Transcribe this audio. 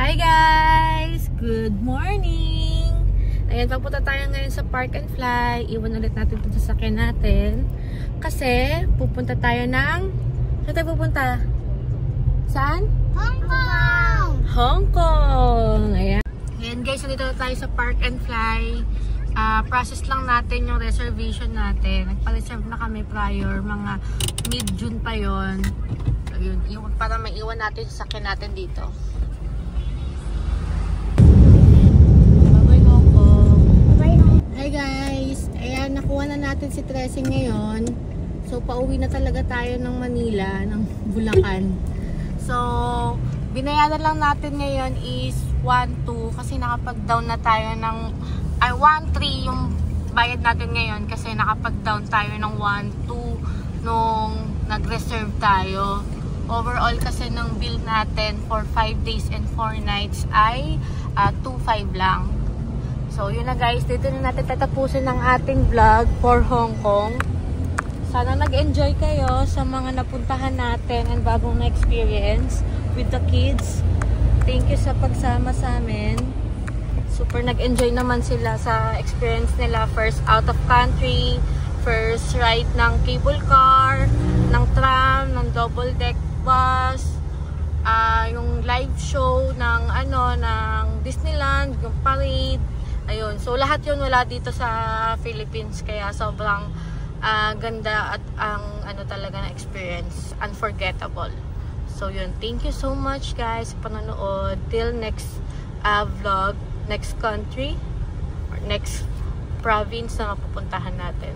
Hi guys! Good morning! Ayan, papunta tayo ngayon sa Park and Fly. Iwan ulit natin ito sa sasakyan natin. Kasi, pupunta tayo ng... Saan tayo pupunta? Saan? Hong Kong! Hong Kong! Ayan. Ayan guys, nandito na tayo sa Park and Fly. Process lang natin yung reservation natin. Nagpa-reserve na kami prior. Mga mid-June pa yon. Ayun, para maiwan natin sa sasakyan natin dito. Hi guys! Ayan, nakuha na natin si Tressing ngayon. So, pauwi na talaga tayo ng Manila, ng Bulacan. So, binayaran lang natin ngayon is 1.2 kasi nakapag-down na tayo ng 1.3 yung bayad natin ngayon kasi nakapag-down tayo ng 1.2 nung nag-reserve tayo. Overall kasi ng bill natin for 5 days and 4 nights ay 2.5 lang. So, yun na guys. Dito na natin tatapusin ng ating vlog for Hong Kong. Sana nag-enjoy kayo sa mga napuntahan natin and bagong na-experience with the kids. Thank you sa pagsama sa amin. Super nag-enjoy naman sila sa experience nila. First out of country, first ride ng cable car, ng tram, ng double deck bus, yung live show ng Disneyland, yung parade. Ayun, so lahat yun wala dito sa Philippines kaya sobrang ganda at ang talaga na experience, unforgettable. So yun, thank you so much guys sa panonood. Till next vlog, next country or next province na mapupuntahan natin.